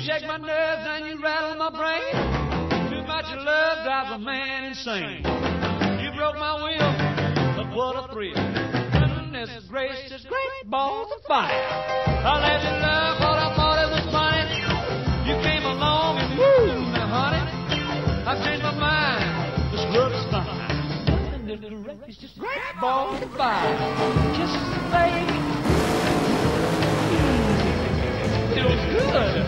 shake my nerves and you rattle my brain. Too much of love drives a man insane. You broke my will, but what a thrill. Goodness gracious, great balls of fire. I let you love what I thought it was funny. You came along and woo, now honey, I changed my mind. This love is fine. It's just great balls of fire. Kisses, baby. It was good.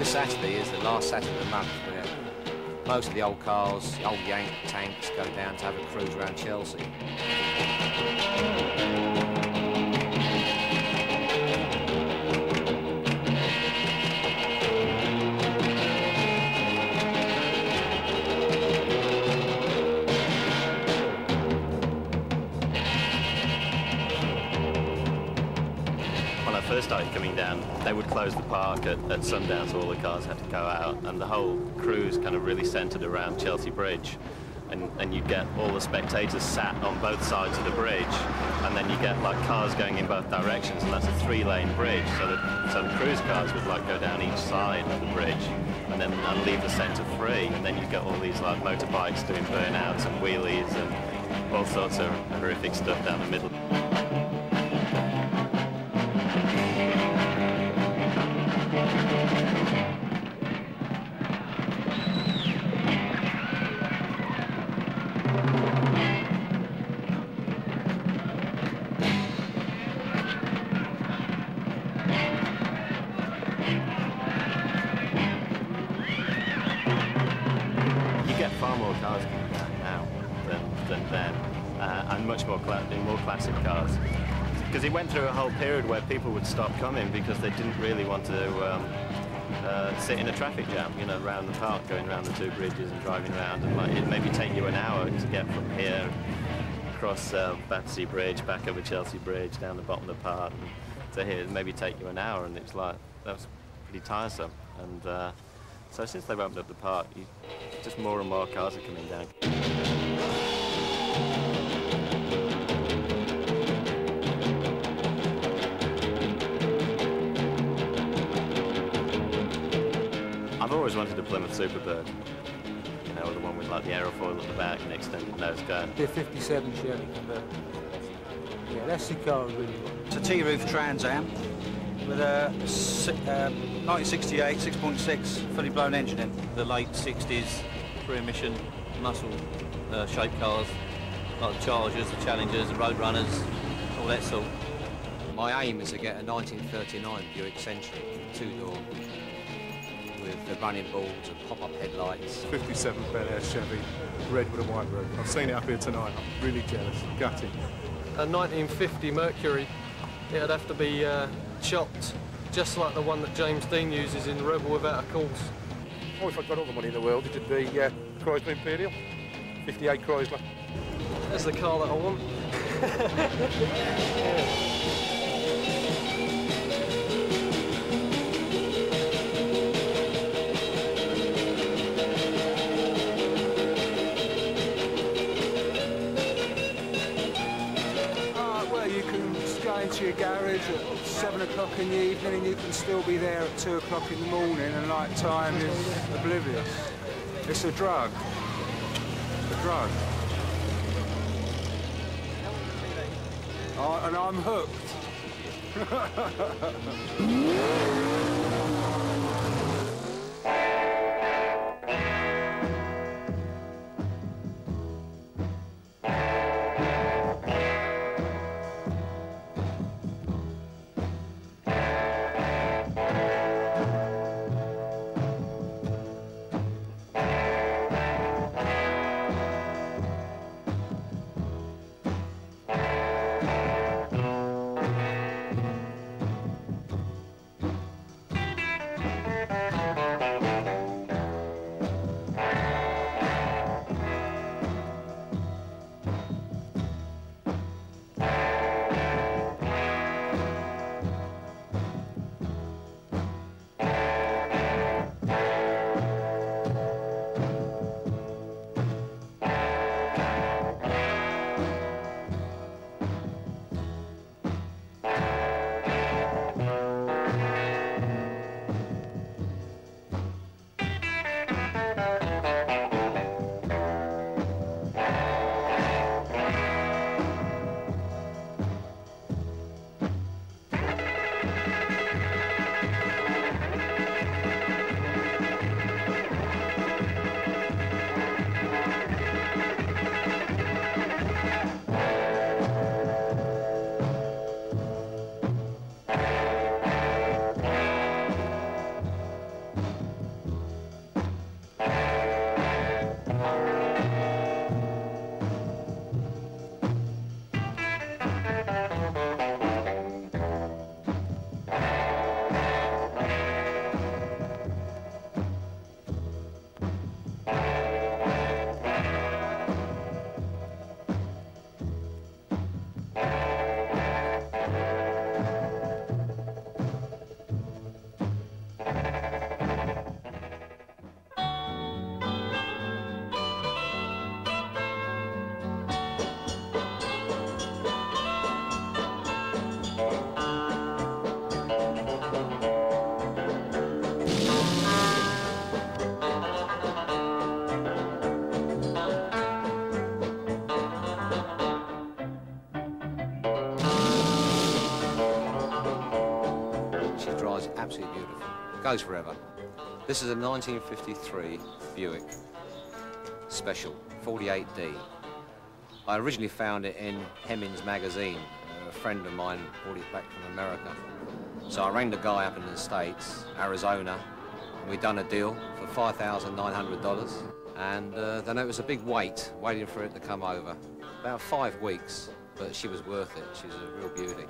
Saturday is the last Saturday of the month where most of the old cars, the old Yank tanks, go down to have a cruise around Chelsea. First started coming down, they would close the park at sundown, so all the cars had to go out, and the whole cruise kind of really centred around Chelsea Bridge, and you get all the spectators sat on both sides of the bridge, and then you get like cars going in both directions, and that's a 3-lane bridge, so the cruise cars would like go down each side of the bridge and leave the centre free, and then you get all these like motorbikes doing burnouts and wheelies and all sorts of horrific stuff down the middle. Far more cars coming down now than then, and much more classic cars. Because it went through a whole period where people would stop coming because they didn't really want to sit in a traffic jam, you know, around the park, going around the two bridges and driving around, and like, it'd maybe take you an hour to get from here across Battersea Bridge, back over Chelsea Bridge, down the bottom of the park, and to here, it'd maybe take you an hour, and it's like, that was pretty tiresome. And so since they've opened up the park, just more and more cars are coming down. I've always wanted a Plymouth Superbird. You know, the one with like the aerofoil at the back and extended nose cone. The 57 Chevy convertible. Yeah, that's the car I really want. It's a T-roof Trans Am with a 1968 6.6 fully blown engine in. The late 60s pre-emission muscle shaped cars, like the Chargers, the Challengers, the Roadrunners, all that sort. My aim is to get a 1939 Buick Century, 2-door. the running boards and pop-up headlights. 57 Bel Air Chevy, red with a white roof. I've seen it up here tonight. I'm really jealous, gutted. A 1950 Mercury, it'd have to be chopped, just like the one that James Dean uses in Rebel Without a Cause. Oh, if I got all the money in the world, it'd be Chrysler Imperial, 58 Chrysler. That's the car that I want. Well, you can go into your garage at 7 o'clock in the evening and you can still be there at 2 o'clock in the morning, and like time is oblivious. It's a drug. A drug. And I'm hooked. Absolutely beautiful. Goes forever. This is a 1953 Buick Special 48D. I originally found it in Hemmings magazine. A friend of mine brought it back from America. So I rang the guy up in the States, Arizona, and we'd done a deal for $5,900. And then it was a big wait, waiting for it to come over. About 5 weeks, but she was worth it. She was a real beauty.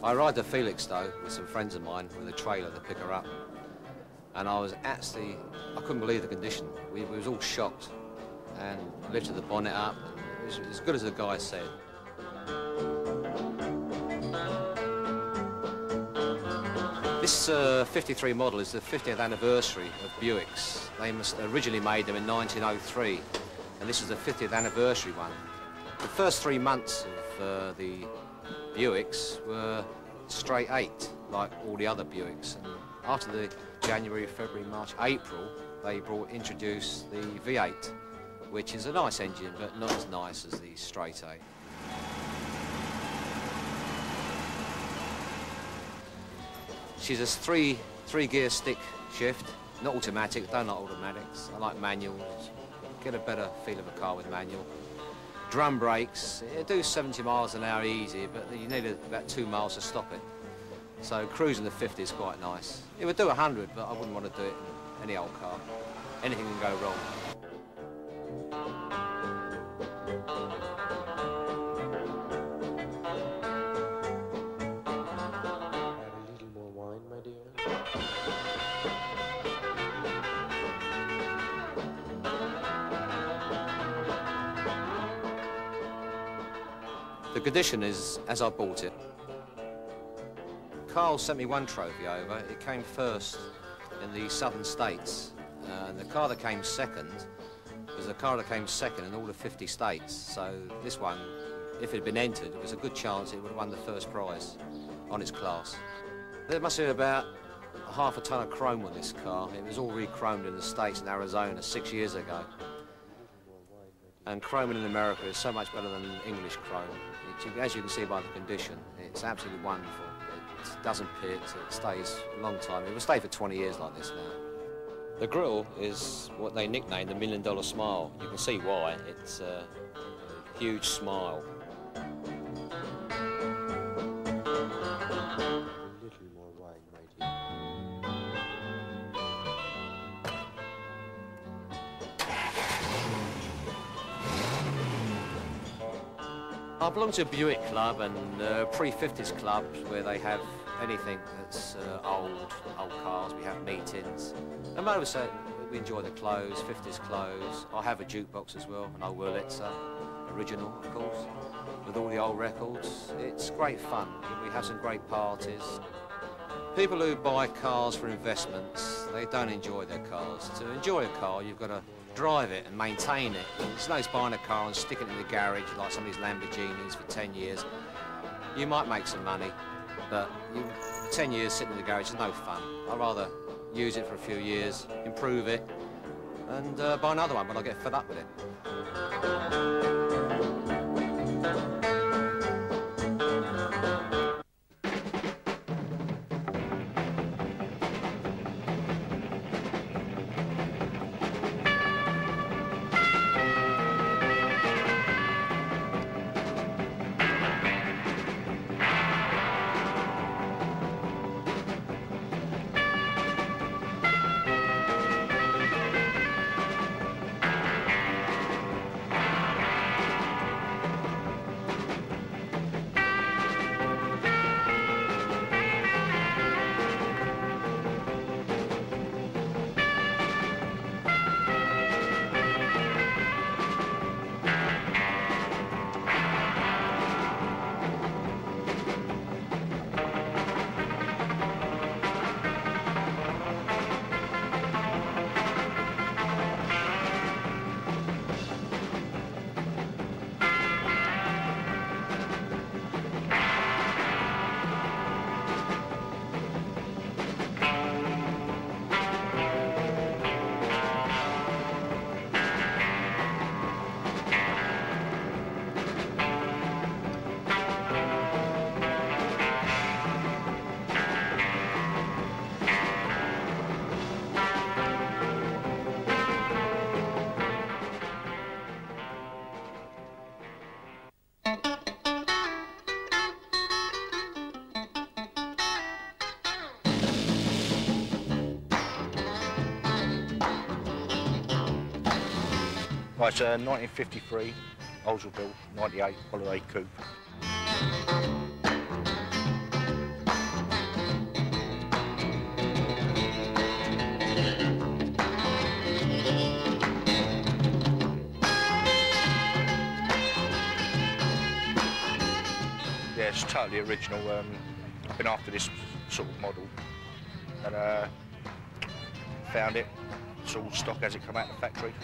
I arrived at Felixstowe with some friends of mine with a trailer to pick her up. And I was actually, I couldn't believe the condition. We was all shocked and lifted the bonnet up. It was as good as the guy said. This 53 model is the 50th anniversary of Buicks. They originally made them in 1903, and this is the 50th anniversary one. The first 3 months of the Buicks were straight 8, like all the other Buicks. And after the January, February, March, April, they introduced the V8, which is a nice engine, but not as nice as the straight 8. She's a three-gear stick shift, not automatic. Don't like automatics. I like manuals. Get a better feel of a car with manual. Drum brakes, it do 70 miles an hour easy, but you need about 2 miles to stop it. So cruising the 50 is quite nice. It would do 100, but I wouldn't want to do it any old car. Anything can go wrong. The condition is as I bought it. Carl sent me one trophy over. It came first in the southern states. And the car that came second was the car that came second in all the 50 states. So this one, if it had been entered, there was a good chance it would have won the first prize on its class. There must have been about half a ton of chrome on this car. It was all re-chromed in the States and Arizona 6 years ago. And chroming in America is so much better than English chrome. As you can see by the condition, it's absolutely wonderful. It doesn't pit, it stays a long time. It will stay for 20 years like this now. The grille is what they nicknamed the $1 Million Smile. You can see why. It's a huge smile. I belong to a Buick club and pre-50s clubs where they have anything that's old cars. We have meetings. And most of we enjoy the clothes, 50s clothes. I have a jukebox as well, an old Wurlitzer, original, of course, with all the old records. It's great fun. We have some great parties. People who buy cars for investments, they don't enjoy their cars. To enjoy a car, you've got to drive it and maintain it. It's no use buying a car and sticking it in the garage like some of these Lamborghinis for 10 years. You might make some money, but 10 years sitting in the garage is no fun. I'd rather use it for a few years, improve it, and buy another one when I get fed up with it. Right, it's a 1953 Oldsmobile 98 Holiday Coupe. Yeah, it's totally original. I've been after this sort of model and found it. It's all stock as it come out of the factory.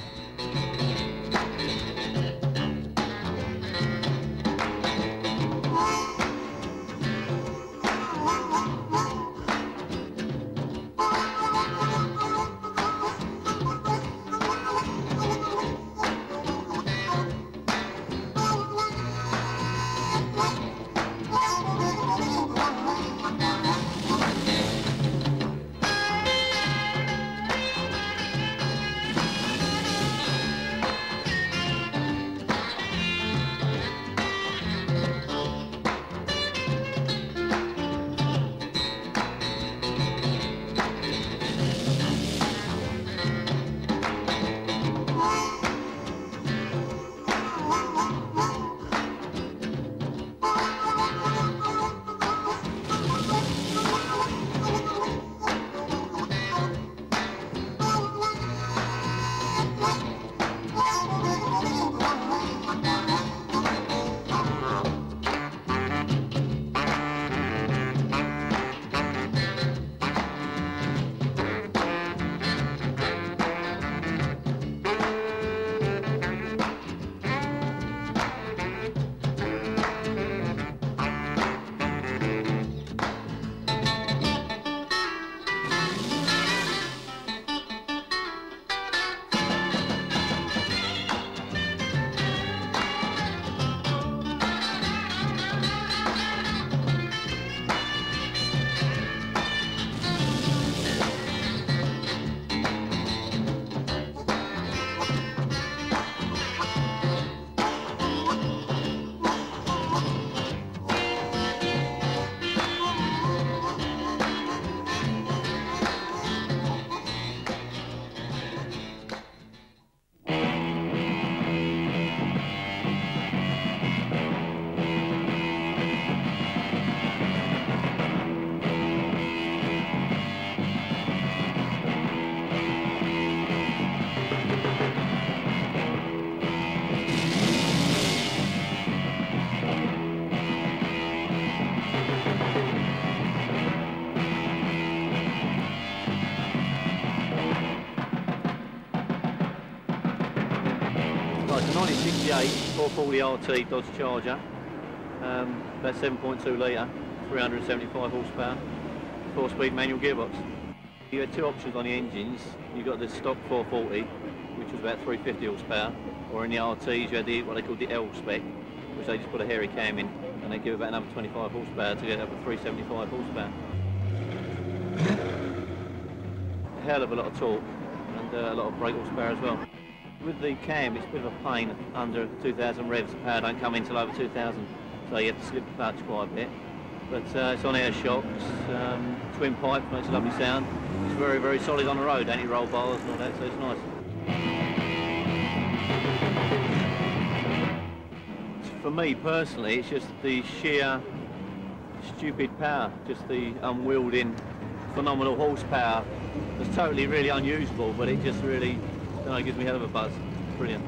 1968 440 RT Dodge Charger, about 7.2 litre, 375 horsepower, 4-speed manual gearbox. You had two options on the engines. You got the stock 440, which was about 350 horsepower, or in the RTs you had what they called the L spec, which they just put a hairy cam in, and they give about another 25 horsepower to get up to 375 horsepower. A hell of a lot of torque and a lot of brake horsepower as well. With the cam, it's a bit of a pain under 2,000 revs. The power don't come in until over 2,000, so you have to slip the clutch quite a bit. But it's on air shocks, twin pipe, makes a lovely sound. It's very, very solid on the road, anti-roll bars and all that, so it's nice. For me personally, it's just the sheer stupid power, just the unwielding, phenomenal horsepower. It's totally really unusable, but it just really, I don't know, gives me a hell of a buzz. Brilliant.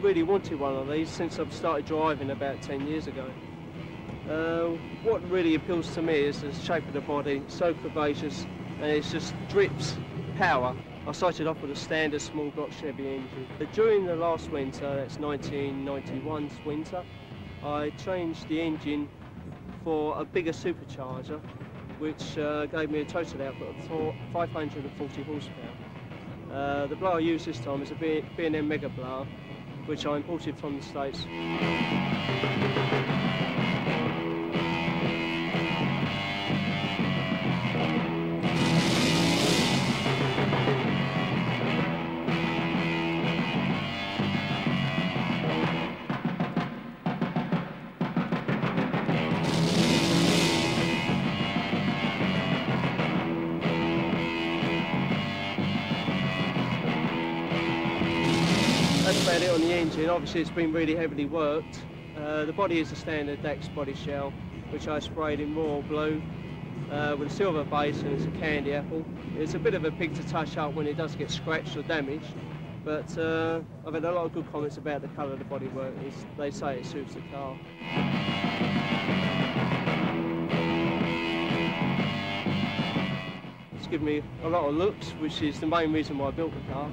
Really wanted one of these since I've started driving about 10 years ago. What really appeals to me is the shape of the body, so curvaceous, and it just drips power. I started off with a standard small block Chevy engine. But during the last winter, that's 1991's winter, I changed the engine for a bigger supercharger, which gave me a total output of 540 horsepower. The blower I used this time is a B&M Mega blower, which I imported from the States. That's about it on the engine. Obviously it's been really heavily worked. The body is a standard Dax body shell, which I sprayed in royal blue with a silver base, and it's a candy apple. It's a bit of a pig to touch up when it does get scratched or damaged, but I've had a lot of good comments about the colour of the bodywork. They say it suits the car. It's given me a lot of looks, which is the main reason why I built the car.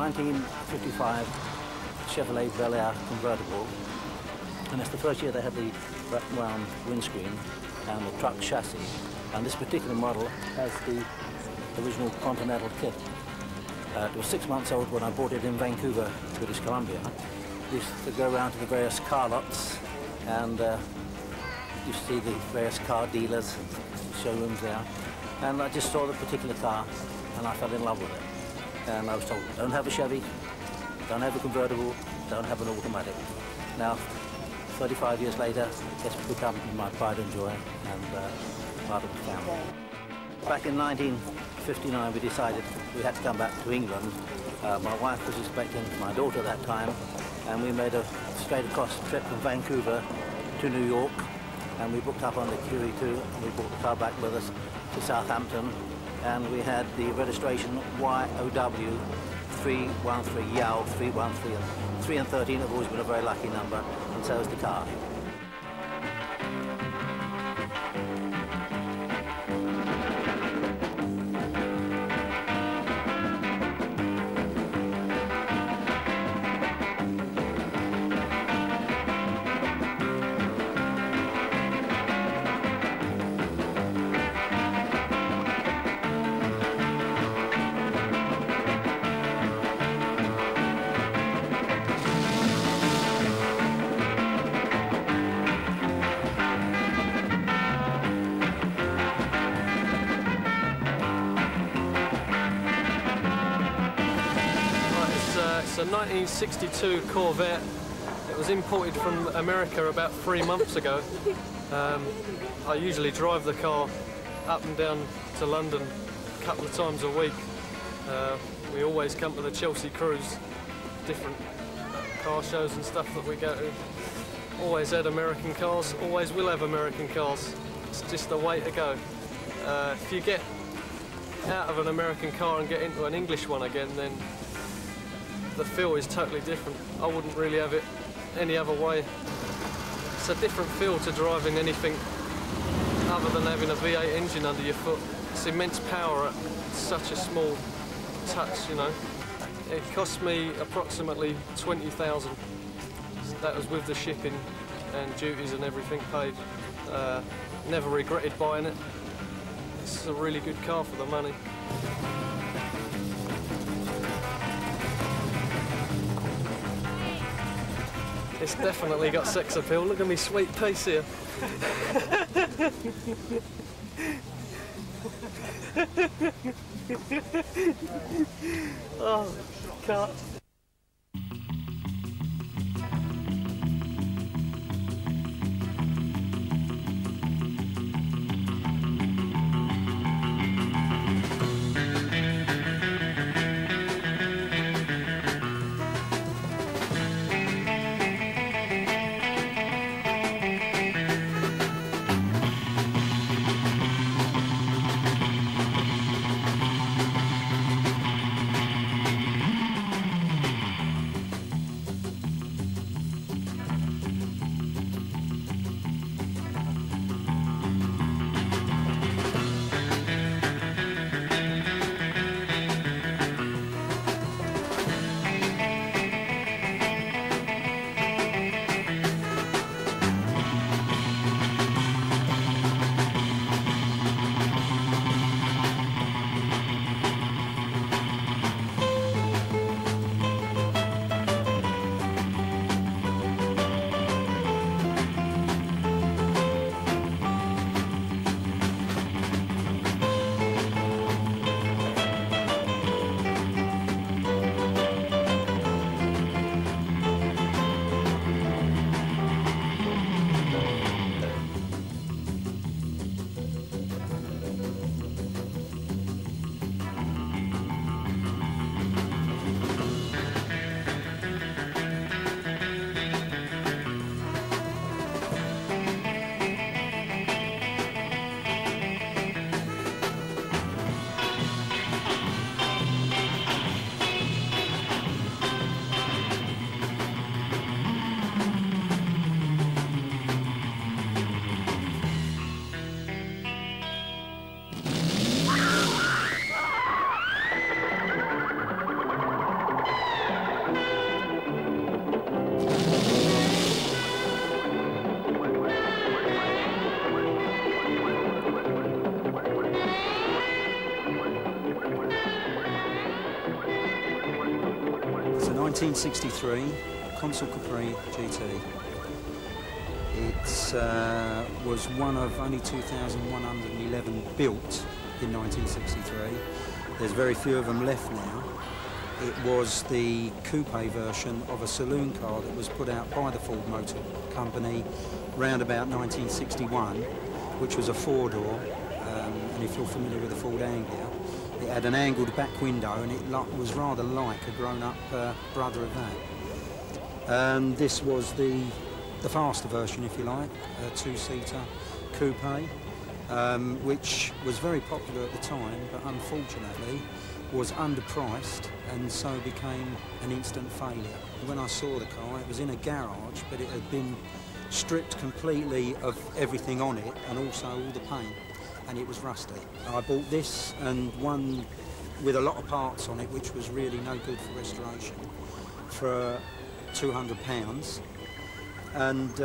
1955 Chevrolet Bel Air convertible, and it's the first year they had the wrap-round windscreen and the truck chassis, and this particular model has the original Continental kit. It was 6 months old when I bought it in Vancouver, British Columbia. We used to go around to the various car lots and you see the various car dealers and showrooms there, and I just saw the particular car and I fell in love with it. And I was told, don't have a Chevy, don't have a convertible, don't have an automatic. Now, 35 years later, it's become my pride and joy and part of the family. Back in 1959, we decided we had to come back to England. My wife was expecting my daughter at that time, and we made a straight across trip from Vancouver to New York, and we booked up on the QE2, and we brought the car back with us to Southampton, and we had the registration YOW 313, YOW 313, and 3 and 13 have always been a very lucky number, and so is the car. It's a 1962 Corvette. It was imported from America about 3 months ago. I usually drive the car up and down to London a couple of times a week. We always come to the Chelsea Cruise, different car shows and stuff that we go to. Always had American cars, always will have American cars. It's just the way to go. If you get out of an American car and get into an English one again, then the feel is totally different. I wouldn't really have it any other way. It's a different feel to driving anything other than having a V8 engine under your foot. It's immense power at such a small touch, you know. It cost me approximately 20,000. That was with the shipping and duties and everything paid. Never regretted buying it. It's a really good car for the money. It's definitely got sex appeal. Look at me sweet piece here. Oh, cut. 1963 Consul Capri GT. It was one of only 2,111 built in 1963. There's very few of them left now. It was the coupe version of a saloon car that was put out by the Ford Motor Company round about 1961, which was a four-door, and if you're familiar with the Ford Anglia, it had an angled back window, and it was rather like a grown-up brother of that. And this was the faster version, if you like, a two-seater coupe, which was very popular at the time, but unfortunately was underpriced and so became an instant failure. When I saw the car, it was in a garage, but it had been stripped completely of everything on it and also all the paint, and it was rusty. I bought this and one with a lot of parts on it, which was really no good for restoration, for £200, and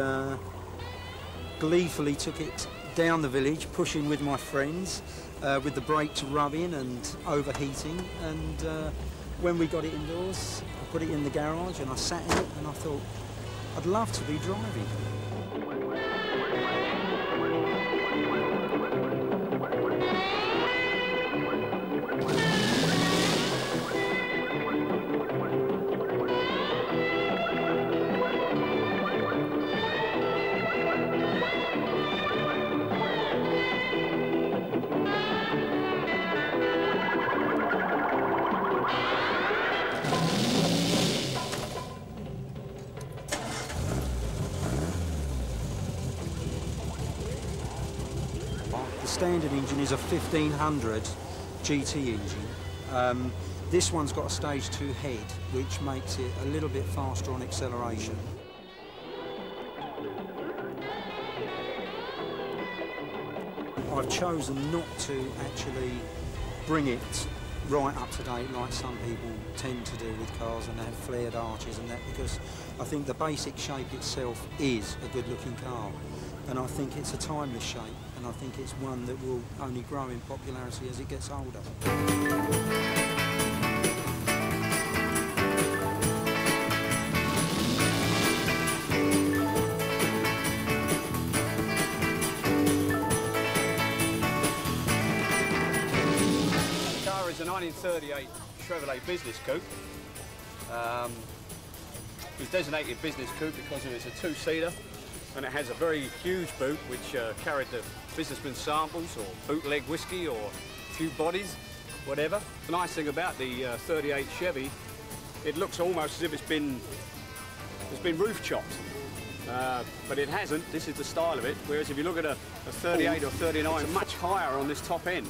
gleefully took it down the village, pushing with my friends, with the brakes rubbing and overheating, and when we got it indoors, I put it in the garage and I sat in it and I thought, I'd love to be driving. The standard engine is a 1500 GT engine. This one's got a stage 2 head, which makes it a little bit faster on acceleration. I've chosen not to actually bring it right up to date like some people tend to do with cars and have flared arches and that, because I think the basic shape itself is a good looking car, and I think it's a timeless shape, and I think it's one that will only grow in popularity as it gets older. The car is a 1938 Chevrolet Business Coupe. It was designated Business Coupe because it's a two-seater, and it has a very huge boot which carried the businessman's samples or bootleg whiskey or a few bodies, whatever. The nice thing about the 38 Chevy, it looks almost as if it's been roof chopped, but it hasn't. This is the style of it, whereas if you look at a 38 or 39, it's much higher on this top end.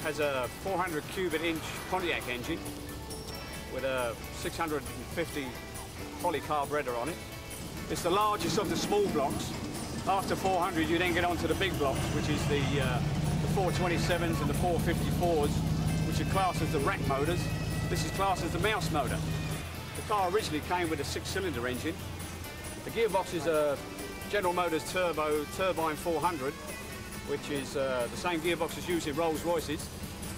Has a 400 cubic inch Pontiac engine with a 650 poly carburetor on it. It's the largest of the small blocks. After 400 you then get onto the big blocks, which is the 427s and the 454s, which are classed as the rack motors. This is classed as the mouse motor. The car originally came with a 6-cylinder engine. The gearbox is a General Motors Turbo Turbine 400, which is the same gearbox as used in Rolls-Royces.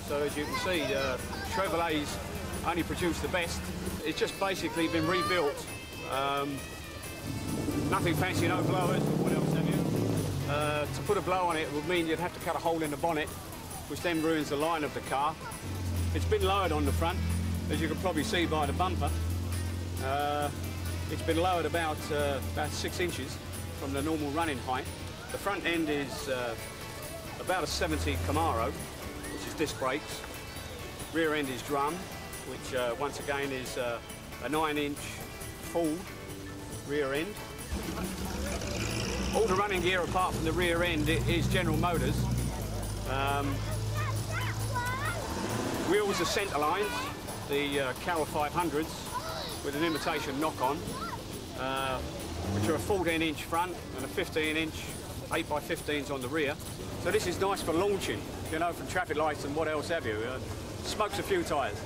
So as you can see, Chevrolets only produce the best. It's just basically been rebuilt. Nothing fancy, no blowers, what else have you? To put a blow on it would mean you'd have to cut a hole in the bonnet, which then ruins the line of the car. It's been lowered on the front, as you can probably see by the bumper. It's been lowered about 6 inches from the normal running height. The front end is about a 70 Camaro, which is disc brakes. Rear end is drum, which once again is a 9-inch Ford rear end. All the running gear apart from the rear end is General Motors. Wheels are centre lines, the Carroll 500s with an imitation knock-on, which are a 14-inch front and a 15-inch 8x15s on the rear. So this is nice for launching, you know, from traffic lights and what else have you. Smokes a few tyres.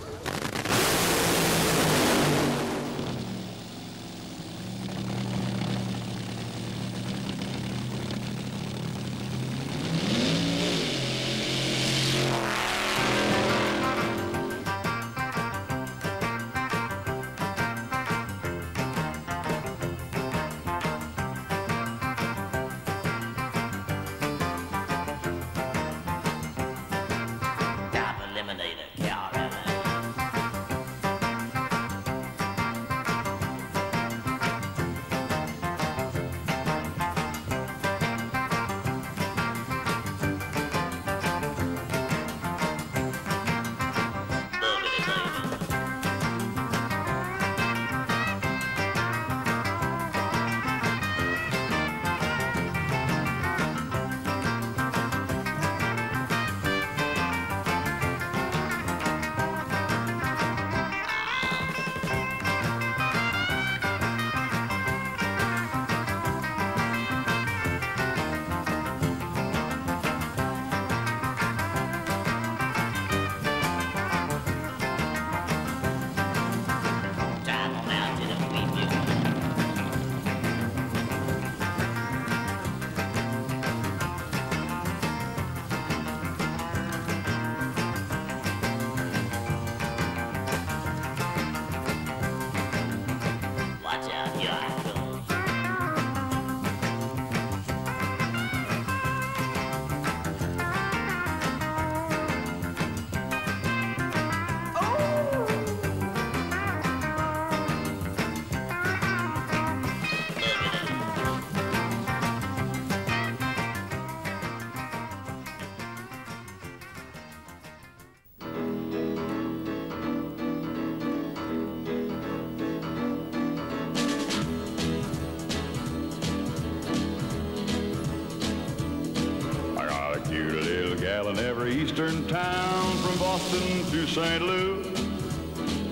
gal in every eastern town from Boston to St. Louis.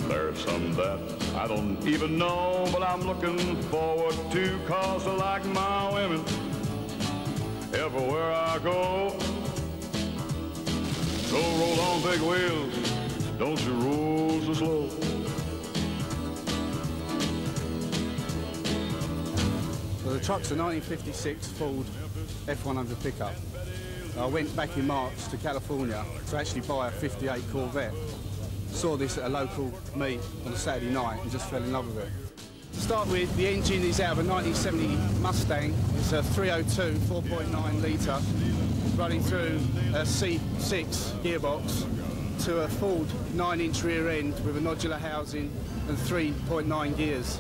There's some that I don't even know, but I'm looking forward to, 'cause I like my women everywhere I go. So roll on big wheels, don't you roll so slow. Well, the truck's a 1956 Ford F100 pickup. I went back in March to California to actually buy a 58 Corvette. Saw this at a local meet on a Saturday night and just fell in love with it. To start with, the engine is out of a 1970 Mustang. It's a 302 4.9 litre running through a C6 gearbox to a Ford 9-inch rear end with a nodular housing and 3.9 gears.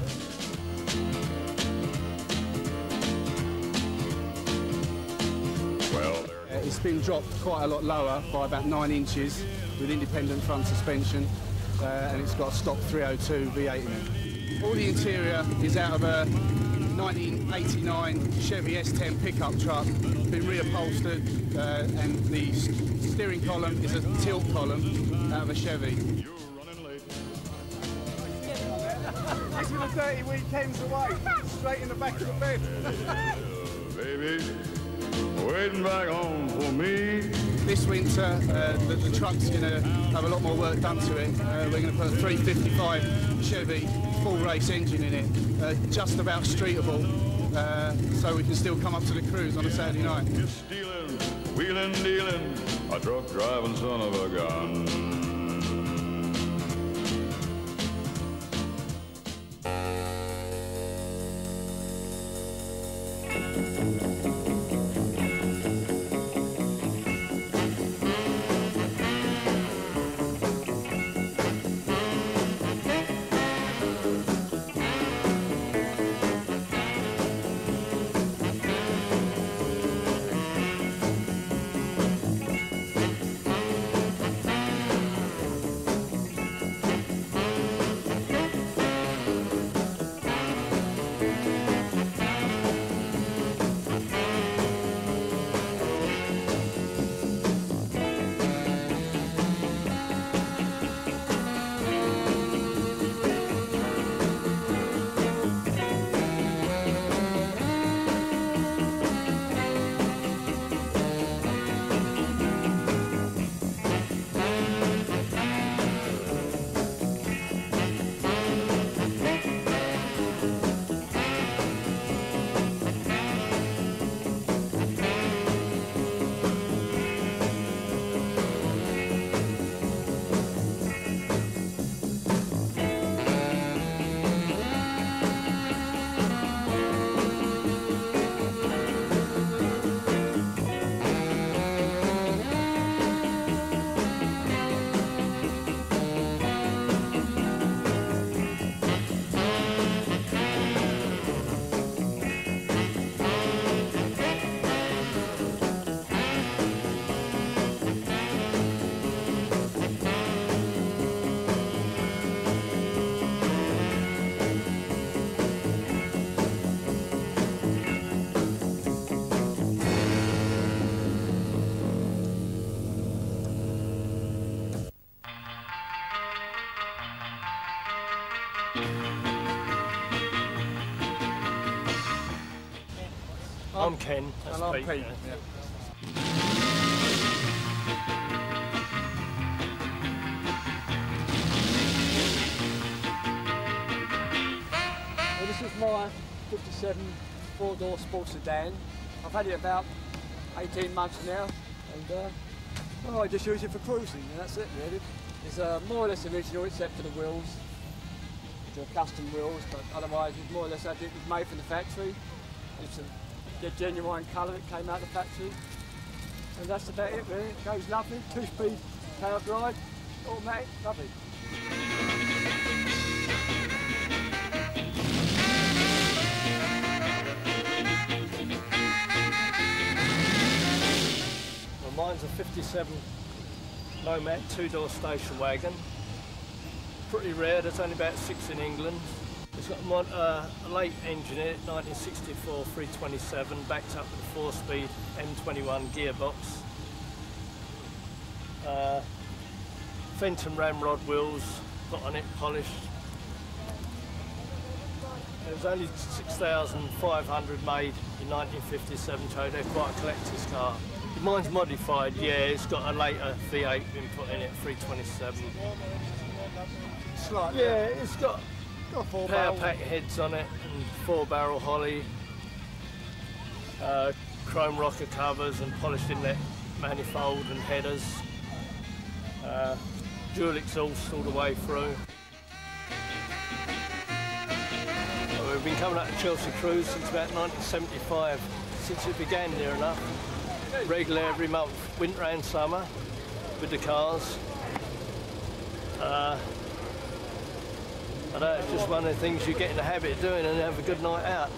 It's been dropped quite a lot lower by about 9 inches with independent front suspension, and it's got a stock 302 V8 in it. All the interior is out of a 1989 Chevy S10 pickup truck, been reupholstered, and the steering column is a tilt column out of a Chevy. These were the dirty weekends away, straight in the back of the bed. Baby, waiting back home for me. This winter, the truck's going to have a lot more work done to it. We're going to put a 355 Chevy full race engine in it, just about streetable, so we can still come up to the cruise on a Saturday night. Stealing, wheeling, dealing, a truck driving son of a gun. I'm Ken. That's and I'm Pete. Pete. Yeah. Well, this is my 57 four-door sports sedan. I've had it about 18 months now, and well, I just use it for cruising, and that's it really. It's more or less original except for the wheels, which are custom wheels, but otherwise it's more or less as it was made from the factory. It's a genuine colour that came out of the factory, and that's about it really. It goes lovely, 2-speed power drive, automatic, lovely. Well, mine's a 57 Nomad 2-door station wagon. Pretty rare, there's only about 6 in England. It's got a late engine in it, 1964 327, backed up with a 4-speed M21 gearbox. Fenton ramrod wheels put on it, polished. There was only 6,500 made in 1957, so they're quite a collector's car. Mine's modified, yeah, it's got a later V8 been put in it, 327. Slightly. Yeah, it's got four power barrel. pack heads on it and 4-barrel Holly, chrome rocker covers and polished inlet manifold and headers, dual exhaust all the way through. Well, we've been coming up to Chelsea Cruise since about 1975, since it began near enough. Regular every month, winter and summer, with the cars. I know it's just one of the things you get in the habit of doing and have a good night out.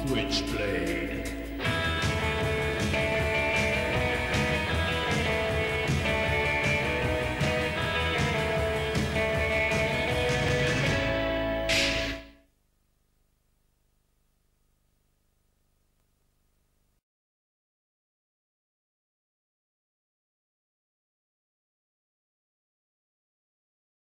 Switchblade.